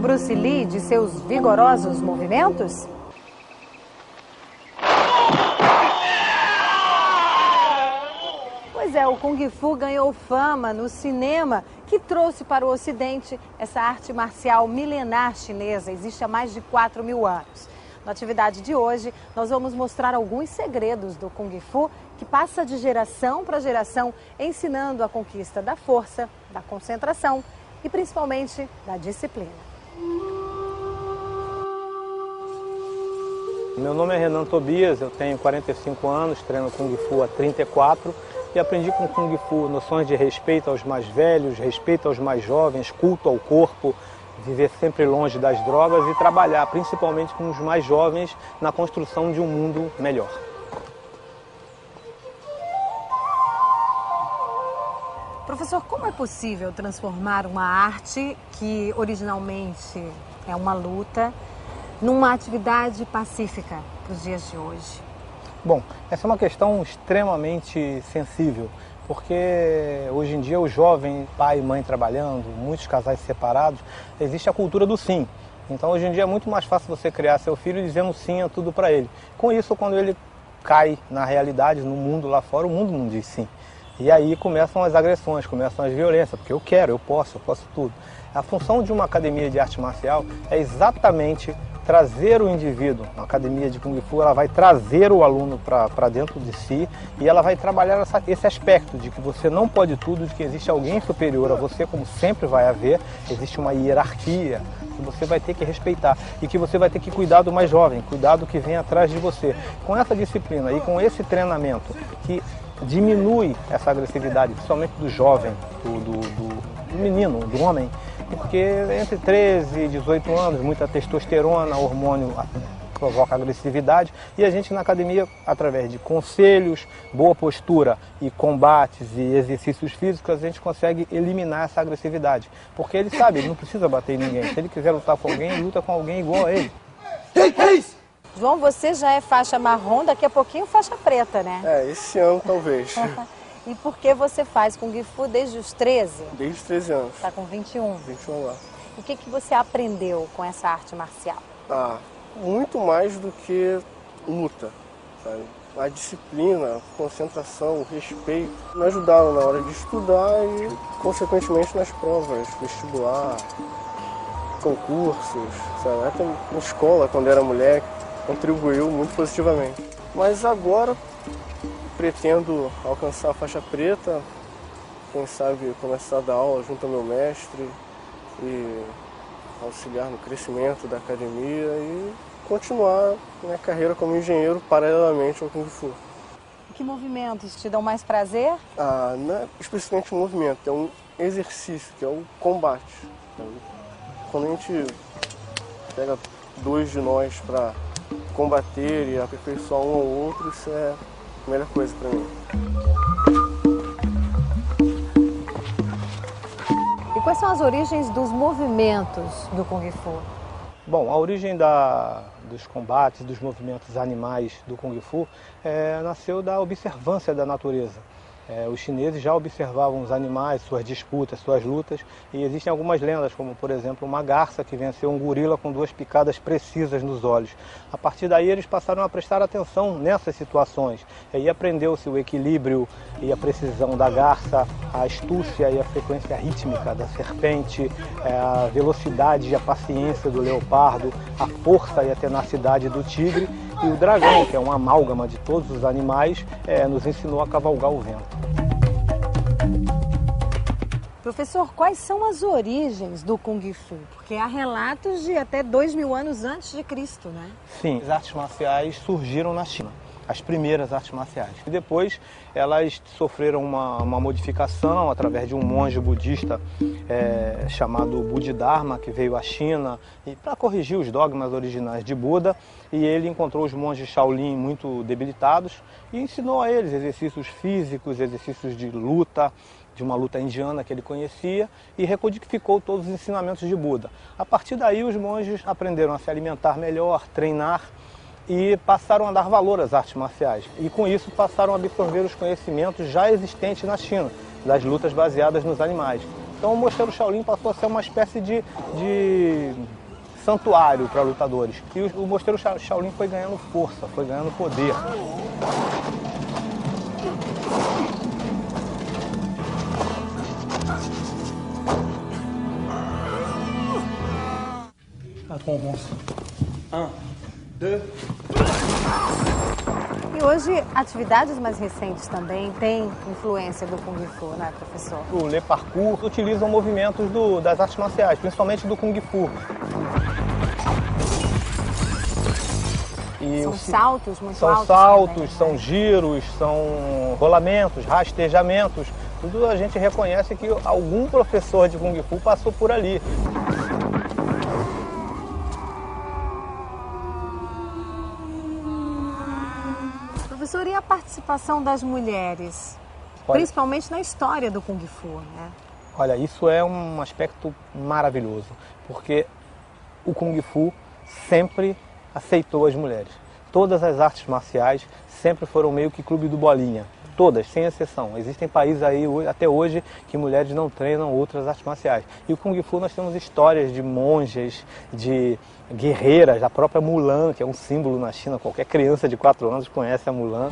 Bruce Lee de seus vigorosos movimentos? Pois é, o Kung Fu ganhou fama no cinema, que trouxe para o Ocidente essa arte marcial milenar chinesa. Existe há mais de 4.000 anos. Na atividade de hoje, nós vamos mostrar alguns segredos do Kung Fu que passa de geração para geração, ensinando a conquista da força, da concentração e principalmente da disciplina. Meu nome é Renan Tobias, eu tenho 45 anos, treino Kung Fu há 34 e aprendi com Kung Fu noções de respeito aos mais velhos, respeito aos mais jovens, culto ao corpo, viver sempre longe das drogas e trabalhar principalmente com os mais jovens na construção de um mundo melhor. Professor, como é possível transformar uma arte que originalmente é uma luta numa atividade pacífica para os dias de hoje? Bom, essa é uma questão extremamente sensível, porque hoje em dia o jovem, pai e mãe trabalhando, muitos casais separados, existe a cultura do sim. Então hoje em dia é muito mais fácil você criar seu filho dizendo sim a tudo para ele. Com isso, quando ele cai na realidade, no mundo lá fora, o mundo não diz sim. E aí começam as agressões, começam as violências, porque eu quero, eu posso tudo. A função de uma academia de arte marcial é exatamente trazer o indivíduo. A academia de Kung Fu ela vai trazer o aluno para dentro de si e ela vai trabalhar esse aspecto de que você não pode tudo, de que existe alguém superior a você, como sempre vai haver, existe uma hierarquia que você vai ter que respeitar e que você vai ter que cuidar do mais jovem, cuidar do que vem atrás de você. Com essa disciplina e com esse treinamento que diminui essa agressividade, principalmente do jovem, do menino, do homem, porque entre 13 e 18 anos, muita testosterona, hormônio provoca agressividade e a gente na academia, através de conselhos, boa postura e combates e exercícios físicos, a gente consegue eliminar essa agressividade. Porque ele sabe, ele não precisa bater em ninguém. Se ele quiser lutar com alguém, ele luta com alguém igual a ele. João, você já é faixa marrom, daqui a pouquinho faixa preta, né? Esse ano talvez. E por que você faz Kung Fu desde os 13? Desde os 13 anos. Está com 21. 21 lá. O que você aprendeu com essa arte marcial? Muito mais do que luta, sabe? A disciplina, a concentração, o respeito me ajudaram na hora de estudar e, consequentemente, nas provas, vestibular, concursos, sabe? Até na escola, quando era moleque, contribuiu muito positivamente. Mas agora pretendo alcançar a faixa preta, quem sabe começar a dar aula junto ao meu mestre e auxiliar no crescimento da academia e continuar minha carreira como engenheiro paralelamente ao Kung Fu. Que movimentos te dão mais prazer? Não é especificamente um movimento, é um exercício, que é o combate. Quando a gente pega dois de nós para combater e aperfeiçoar um ao outro, isso é a melhor coisa para mim. E quais são as origens dos movimentos do Kung Fu? Bom, a origem dos combates, dos movimentos animais do Kung Fu nasceu da observância da natureza. Os chineses já observavam os animais, suas disputas, suas lutas, e existem algumas lendas, como por exemplo uma garça que venceu um gorila com 2 picadas precisas nos olhos. A partir daí eles passaram a prestar atenção nessas situações, e aí aprendeu-se o equilíbrio e a precisão da garça, a astúcia e a frequência rítmica da serpente, a velocidade e a paciência do leopardo, a força e a tenacidade do tigre, e o dragão, que é uma amálgama de todos os animais, nos ensinou a cavalgar o vento. Professor, quais são as origens do Kung Fu? Porque há relatos de até 2.000 anos antes de Cristo, né? Sim, as artes marciais surgiram na China, as primeiras artes marciais. E depois elas sofreram uma modificação através de um monge budista chamado Bodhidharma, que veio à China para corrigir os dogmas originais de Buda. E ele encontrou os monges Shaolin muito debilitados e ensinou a eles exercícios físicos, exercícios de luta, de uma luta indiana que ele conhecia, e recodificou todos os ensinamentos de Buda. A partir daí os monges aprenderam a se alimentar melhor, treinar e passaram a dar valor às artes marciais. E com isso passaram a absorver os conhecimentos já existentes na China, das lutas baseadas nos animais. Então o Mosteiro Shaolin passou a ser uma espécie de santuário para lutadores. E o Mosteiro Shaolin foi ganhando força, foi ganhando poder. E hoje, atividades mais recentes também têm influência do Kung Fu, né, professor? O Le Parkour utilizam movimentos das artes marciais, principalmente do Kung Fu. São saltos muito são altos saltos, também, né? são giros, são rolamentos, rastejamentos. Tudo a gente reconhece que algum professor de Kung Fu passou por ali. Professor, e a participação das mulheres, principalmente na história do Kung Fu, né? Olha, isso é um aspecto maravilhoso, porque o Kung Fu sempre aceitou as mulheres. Todas as artes marciais sempre foram meio que clube do bolinha, todas, sem exceção. Existem países aí até hoje que mulheres não treinam outras artes marciais. E o Kung Fu nós temos histórias de monjas, de guerreiras, a própria Mulan, que é um símbolo na China, qualquer criança de 4 anos conhece a Mulan.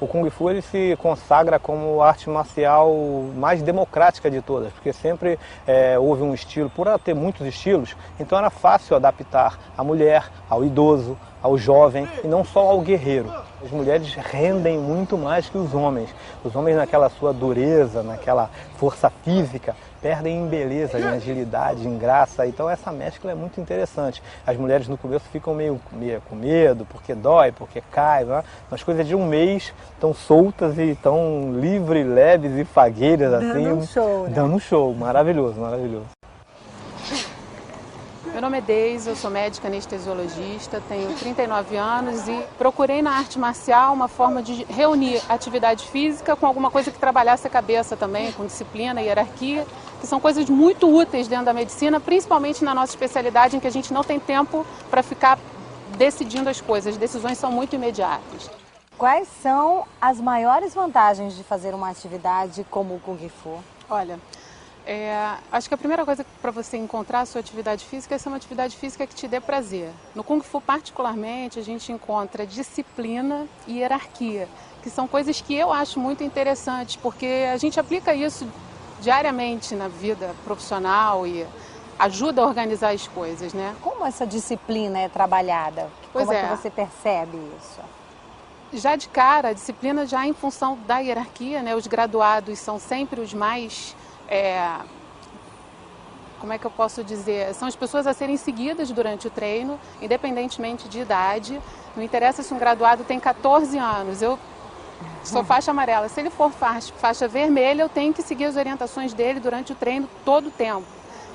O Kung Fu ele se consagra como a arte marcial mais democrática de todas, porque sempre houve um estilo, por ela ter muitos estilos, então era fácil adaptar a mulher, ao idoso, ao jovem e não só ao guerreiro. As mulheres rendem muito mais que os homens. Os homens naquela sua dureza, naquela força física, perdem em beleza, em agilidade, em graça. Então essa mescla é muito interessante. As mulheres no começo ficam meio com medo, porque dói, porque cai. Né? Nas coisas de um mês estão soltas e estão livres, leves e fagueiras assim. Dando um show, né? Dando um show. Maravilhoso, maravilhoso. Meu nome é Deise, eu sou médica anestesiologista, tenho 39 anos e procurei na arte marcial uma forma de reunir atividade física com alguma coisa que trabalhasse a cabeça também, com disciplina e hierarquia, que são coisas muito úteis dentro da medicina, principalmente na nossa especialidade, em que a gente não tem tempo para ficar decidindo as coisas, as decisões são muito imediatas. Quais são as maiores vantagens de fazer uma atividade como o Kung Fu? Olha, acho que a primeira coisa para você encontrar a sua atividade física é ser uma atividade física que te dê prazer. No Kung Fu, particularmente, a gente encontra disciplina e hierarquia, que são coisas que eu acho muito interessantes, porque a gente aplica isso diariamente na vida profissional e ajuda a organizar as coisas, né? Como essa disciplina é trabalhada? Como é que você percebe isso? Já de cara, a disciplina já em função da hierarquia, né? Os graduados são sempre os mais... como é que eu posso dizer? São as pessoas a serem seguidas durante o treino, independentemente de idade. Não interessa se um graduado tem 14 anos, eu sou faixa amarela. Se ele for faixa vermelha, eu tenho que seguir as orientações dele durante o treino todo o tempo.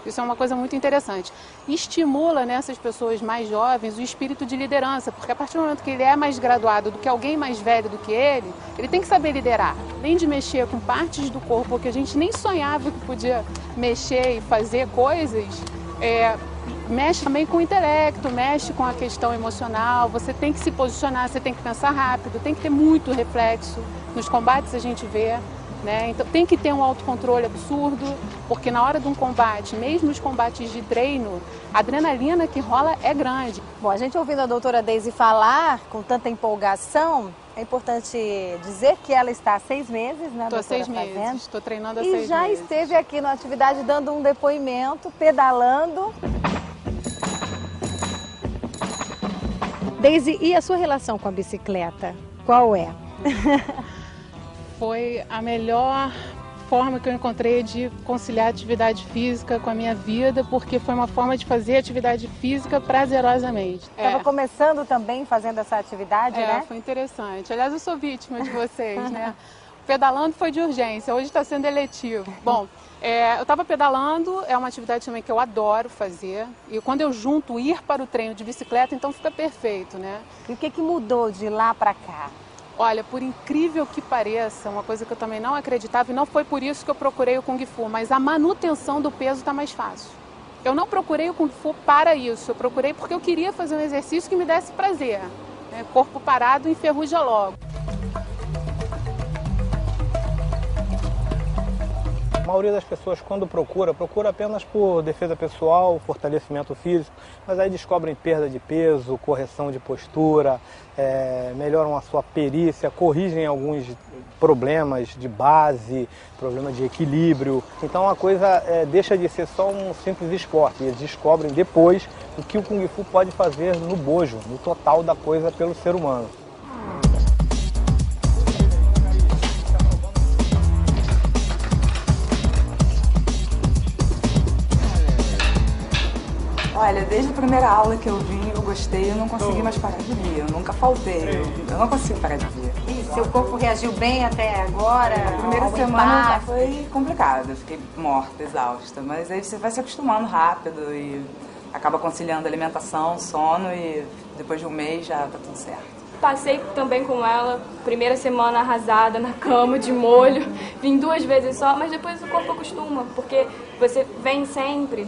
Isso é uma coisa muito interessante. Estimula nessas pessoas mais jovens o espírito de liderança, porque a partir do momento que ele é mais graduado do que alguém mais velho do que ele tem que saber liderar. Além de mexer com partes do corpo que a gente nem sonhava que podia mexer e fazer coisas, mexe também com o intelecto, mexe com a questão emocional. Você tem que se posicionar, você tem que pensar rápido, tem que ter muito reflexo. Nos combates a gente vê. Né? Então tem que ter um autocontrole absurdo, porque na hora de um combate, mesmo os combates de treino, a adrenalina que rola é grande. Bom, a gente ouvindo a doutora Deise falar com tanta empolgação, é importante dizer que ela está há 6 meses, né, doutora? Estou há 6 meses, estou treinando há 6 meses. E já esteve aqui na atividade dando um depoimento, pedalando. Deise, e a sua relação com a bicicleta? Qual é? Foi a melhor forma que eu encontrei de conciliar a atividade física com a minha vida, porque foi uma forma de fazer atividade física prazerosamente. Estava começando também fazendo essa atividade, né? Foi interessante. Aliás, eu sou vítima de vocês, né? Pedalando foi de urgência, hoje está sendo eletivo. Bom, eu estava pedalando, é uma atividade também que eu adoro fazer. E quando eu junto ir para o treino de bicicleta, então fica perfeito, né? E o que mudou de lá para cá? Olha, por incrível que pareça, uma coisa que eu também não acreditava, e não foi por isso que eu procurei o Kung Fu, mas a manutenção do peso está mais fácil. Eu não procurei o Kung Fu para isso, eu procurei porque eu queria fazer um exercício que me desse prazer. Corpo parado enferruja logo. A maioria das pessoas, quando procura apenas por defesa pessoal, fortalecimento físico, mas aí descobrem perda de peso, correção de postura, melhoram a sua perícia, corrigem alguns problemas de base, problema de equilíbrio. Então a coisa deixa de ser só um simples esporte, eles descobrem depois o que o Kung Fu pode fazer no bojo, no total da coisa pelo ser humano. Olha, desde a primeira aula que eu vim, eu gostei, eu não consegui mais parar de vir. Eu nunca faltei, eu não consigo parar de vir. E seu corpo reagiu bem até agora? A primeira ao semana impacto? foi complicado, eu fiquei morta, exausta. Mas aí você vai se acostumando rápido e acaba conciliando alimentação, sono e depois de um mês já tá tudo certo. Passei também com ela, primeira semana arrasada na cama, de molho, vim 2 vezes só, mas depois o corpo acostuma, porque você vem sempre.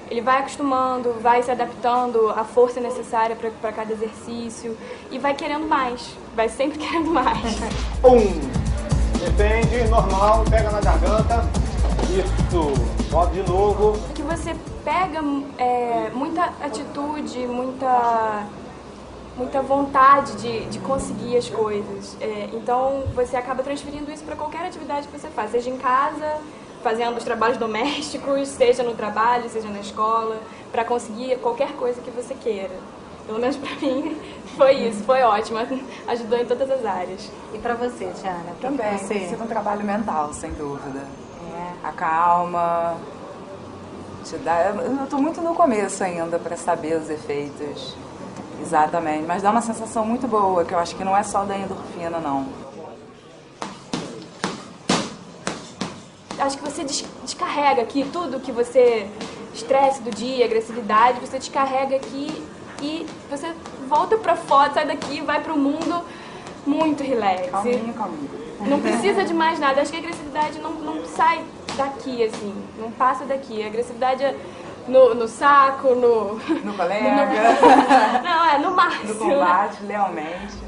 Ele vai acostumando, vai se adaptando à força necessária para cada exercício e vai querendo mais, vai sempre querendo mais. Defende, normal, pega na garganta, isso, volta de novo. Que você pega muita atitude, muita vontade de conseguir as coisas. Então você acaba transferindo isso para qualquer atividade que você faz, seja em casa, fazendo os trabalhos domésticos, seja no trabalho, seja na escola, para conseguir qualquer coisa que você queira. Pelo menos para mim foi isso, foi ótimo, ajudou em todas as áreas. E para você, Tiana? Também, tem sido um trabalho mental, sem dúvida. Acalma, te dá... Eu estou muito no começo ainda para saber os efeitos, exatamente, mas dá uma sensação muito boa, que eu acho que não é só da endorfina, não. Acho que você descarrega aqui tudo que você, estresse do dia, agressividade, você descarrega aqui e você volta pra fora, sai daqui, vai pro mundo muito relax. Calminho, calminho. Não precisa de mais nada, acho que a agressividade não sai daqui, assim, não passa daqui. A agressividade é no saco, no colega, não, no máximo. No combate, lealmente.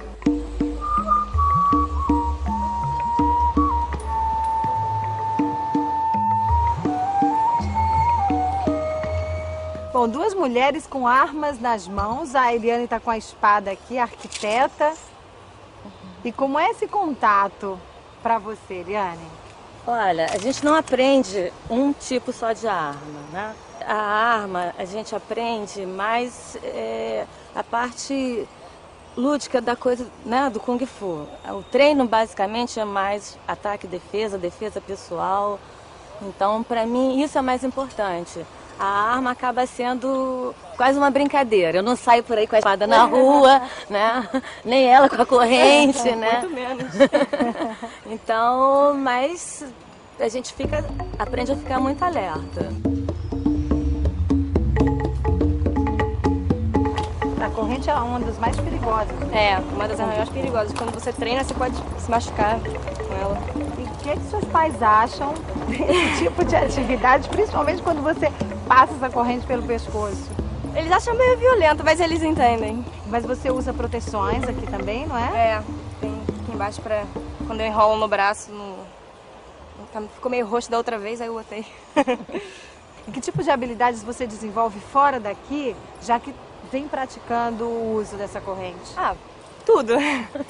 Bom, 2 mulheres com armas nas mãos. A Eliane está com a espada aqui, a arquiteta. E como é esse contato para você, Eliane? Olha, a gente não aprende um tipo só de arma, né? A arma a gente aprende mais a parte lúdica da coisa, né, do Kung Fu. O treino basicamente é mais ataque e defesa, defesa pessoal. Então, para mim, isso é mais importante. A arma acaba sendo quase uma brincadeira. Eu não saio por aí com a espada na rua, né? Nem ela com a corrente, né? Muito menos. Então, mas a gente aprende a ficar muito alerta. A corrente é uma das mais perigosas. É, uma das armas mais perigosas. Quando você treina, você pode se machucar com ela. E o que seus pais acham desse tipo de atividade, principalmente quando você passa essa corrente pelo pescoço? Eles acham meio violento, mas eles entendem. Mas você usa proteções aqui também, não é? É, tem aqui embaixo pra quando eu enrolo no braço, ficou meio roxo da outra vez, aí eu botei. E que tipo de habilidades você desenvolve fora daqui, já que vem praticando o uso dessa corrente? Ah, tudo.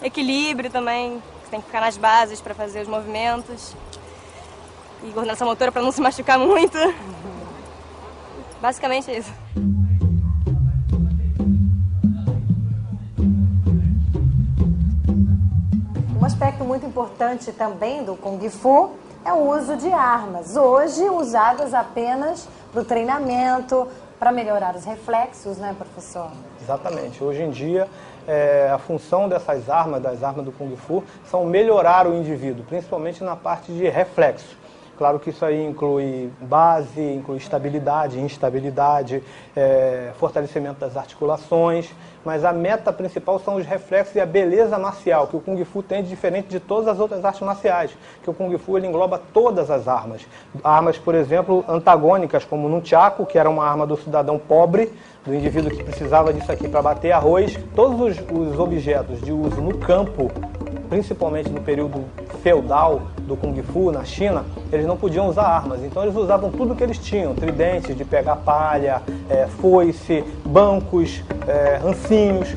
Equilíbrio também, você tem que ficar nas bases para fazer os movimentos. E coordenação motora para não se machucar muito. Basicamente é isso. Um aspecto muito importante também do Kung Fu é o uso de armas, hoje usadas apenas para o treinamento, para melhorar os reflexos, né, professor? Exatamente. Hoje em dia, a função dessas armas, das armas do Kung Fu, são melhorar o indivíduo, principalmente na parte de reflexo. Claro que isso aí inclui base, inclui estabilidade, instabilidade, fortalecimento das articulações, mas a meta principal são os reflexos e a beleza marcial, que o Kung Fu tem de diferente de todas as outras artes marciais, que o Kung Fu ele engloba todas as armas. Armas, por exemplo, antagônicas, como o Nunchaku, que era uma arma do cidadão pobre, do indivíduo que precisava disso aqui para bater arroz. Todos os objetos de uso no campo, principalmente no período feudal do Kung Fu na China, eles não podiam usar armas, então eles usavam tudo que eles tinham, tridentes de pegar palha, foice, bancos, ancinhos.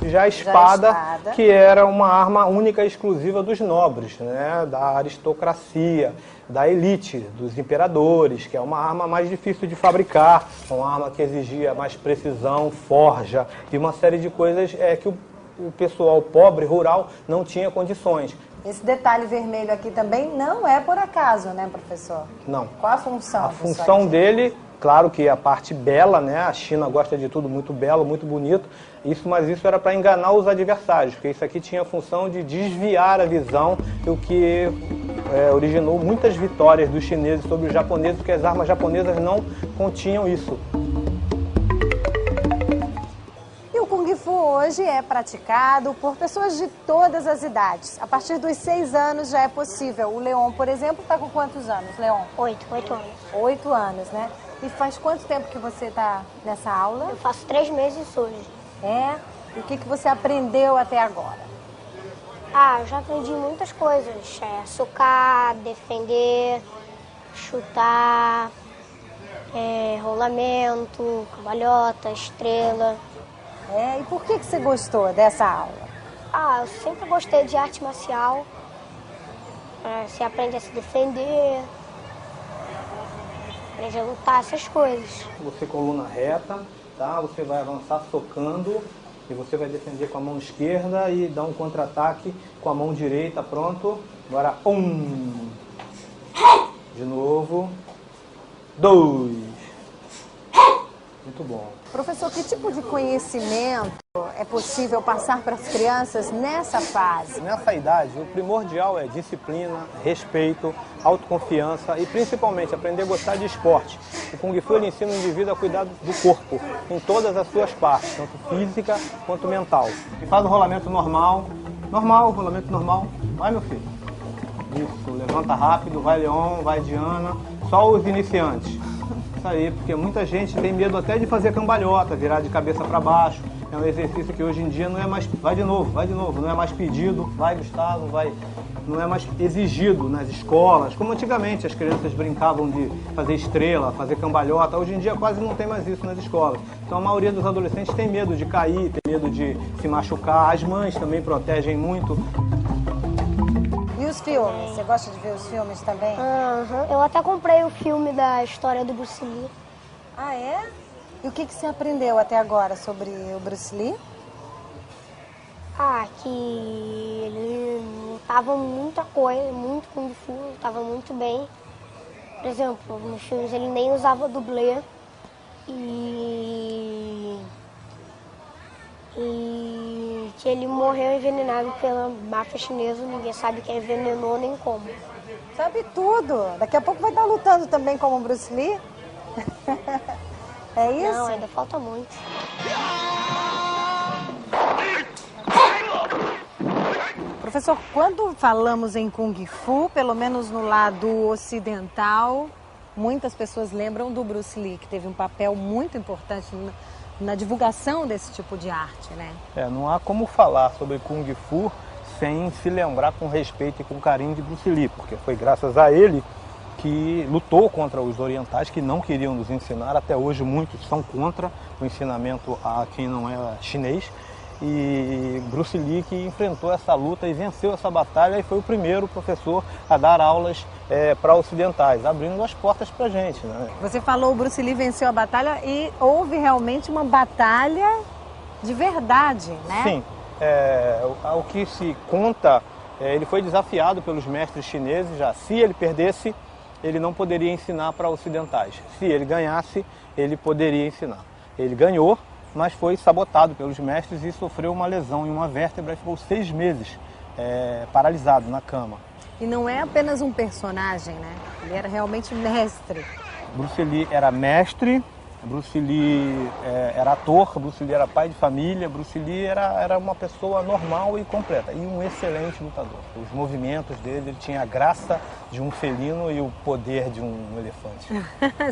Já a espada, que era uma arma única e exclusiva dos nobres, né, da aristocracia, da elite, dos imperadores, que é uma arma mais difícil de fabricar, uma arma que exigia mais precisão, forja e uma série de coisas que o pessoal pobre, rural, não tinha condições. Esse detalhe vermelho aqui também não é por acaso, né, professor? Não. Qual a função? A função dele, claro que a parte bela, né? A China gosta de tudo muito belo, muito bonito, mas isso era para enganar os adversários, porque isso aqui tinha a função de desviar a visão, o que originou muitas vitórias dos chineses sobre os japoneses, porque as armas japonesas não continham isso. E o Kung Fu hoje é praticado por pessoas de todas as idades. A partir dos 6 anos já é possível. O Leon, por exemplo, está com quantos anos, Leon? 8 anos. 8 anos, né? E faz quanto tempo que você está nessa aula? Eu faço 3 meses hoje. É? E o que você aprendeu até agora? Eu já aprendi muitas coisas. Socar, defender, chutar, rolamento, cambalhota, estrela. E por que você gostou dessa aula? Eu sempre gostei de arte marcial. Você aprende a se defender, aprende a lutar, essas coisas. Você coluna reta, tá? Você vai avançar socando e você vai defender com a mão esquerda e dar um contra-ataque com a mão direita, pronto. Agora, 1. De novo. 2. Muito bom. Professor, que tipo de conhecimento é possível passar para as crianças nessa fase? Nessa idade, o primordial é disciplina, respeito, autoconfiança e principalmente aprender a gostar de esporte. O Kung Fu ele ensina o indivíduo a cuidar do corpo, em todas as suas partes, tanto física quanto mental. E faz o rolamento normal, rolamento normal. Vai, meu filho. Isso, levanta rápido, vai Leon, vai Diana, só os iniciantes. Isso aí, porque muita gente tem medo até de fazer cambalhota, virar de cabeça para baixo. É um exercício que hoje em dia não é mais... Vai de novo, não é mais pedido, vai Gustavo, vai... Não é mais exigido nas escolas, como antigamente as crianças brincavam de fazer estrela, fazer cambalhota. Hoje em dia quase não tem mais isso nas escolas. Então a maioria dos adolescentes tem medo de cair, tem medo de se machucar. As mães também protegem muito. E os filmes? Você gosta de ver os filmes também? Eu até comprei o filme da história do Bruce Lee. Ah, é? E o que você aprendeu até agora sobre o Bruce Lee? Que ele lutava muita coisa, muito Kung Fu, lutava muito bem. Por exemplo, nos filmes ele nem usava dublê. E que ele morreu envenenado pela máfia chinesa, ninguém sabe quem envenenou nem como. Sabe tudo. Daqui a pouco vai estar lutando também como o Bruce Lee? É isso? Não, ainda falta muito. Professor, quando falamos em Kung Fu, pelo menos no lado ocidental, muitas pessoas lembram do Bruce Lee, que teve um papel muito importante na divulgação desse tipo de arte, né? Não há como falar sobre Kung Fu sem se lembrar com respeito e com carinho de Bruce Lee, porque foi graças a ele que lutou contra os orientais que não queriam nos ensinar. Até hoje muitos são contra o ensinamento a quem não é chinês. E Bruce Lee que enfrentou essa luta e venceu essa batalha e foi o primeiro professor a dar aulas para ocidentais, abrindo as portas para a gente, né? Você falou o Bruce Lee venceu a batalha e houve realmente uma batalha de verdade, né? Sim, o que se conta, ele foi desafiado pelos mestres chineses já. Se ele perdesse, ele não poderia ensinar para ocidentais. Se ele ganhasse, ele poderia ensinar. Ele ganhou, mas foi sabotado pelos mestres e sofreu uma lesão em uma vértebra e ficou 6 meses paralisado na cama. E não é apenas um personagem, né? Ele era realmente mestre. Bruce Lee era mestre, Bruce Lee era ator, Bruce Lee era pai de família, Bruce Lee era uma pessoa normal e completa e um excelente lutador. Os movimentos dele, ele tinha a graça de um felino e o poder de um elefante.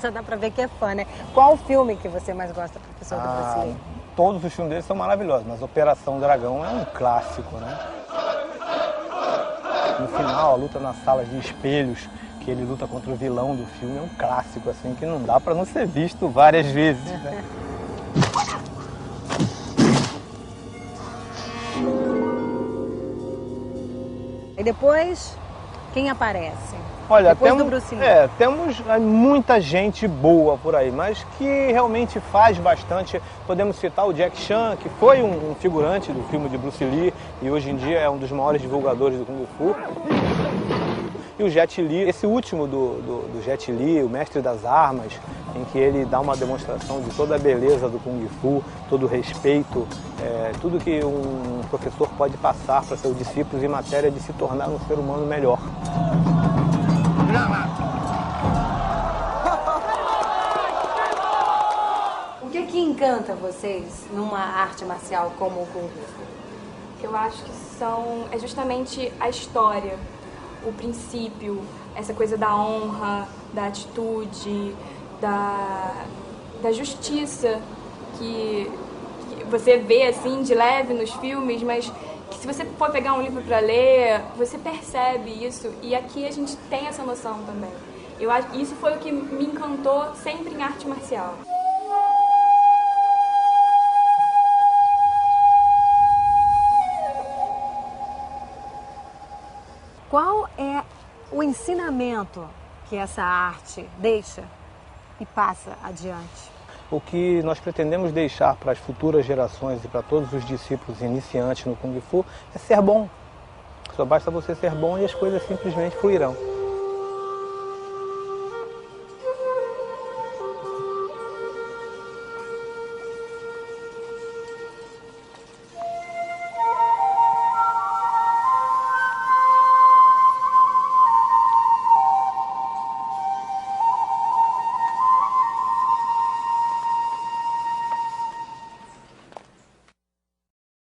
Já dá pra ver que é fã, né? Qual o filme que você mais gosta, professor, do Bruce Lee? Todos os filmes dele são maravilhosos, mas Operação Dragão é um clássico, né? No final, a luta nas salas de espelhos, que ele luta contra o vilão do filme, é um clássico, assim, que não dá para não ser visto várias vezes, né? E depois, quem aparece? Olha, depois do Bruce Lee. Temos muita gente boa por aí, mas que realmente faz bastante. Podemos citar o Jack Chan, que foi um figurante do filme de Bruce Lee e hoje em dia é um dos maiores divulgadores do Kung Fu. E o Jet Li, esse último do Jet Li, o mestre das armas, em que ele dá uma demonstração de toda a beleza do Kung Fu, todo o respeito, tudo que um professor pode passar para seus discípulos em matéria de se tornar um ser humano melhor. O que encanta vocês numa arte marcial como o Kung Fu? Eu acho que é justamente a história, o princípio, essa coisa da honra, da atitude, da justiça que você vê assim de leve nos filmes, mas que se você for pegar um livro para ler, você percebe isso, e aqui a gente tem essa noção também. Eu acho que isso foi o que me encantou sempre em arte marcial. Qual é o ensinamento que essa arte deixa e passa adiante? O que nós pretendemos deixar para as futuras gerações e para todos os discípulos iniciantes no Kung Fu é ser bom. Só basta você ser bom e as coisas simplesmente fluirão.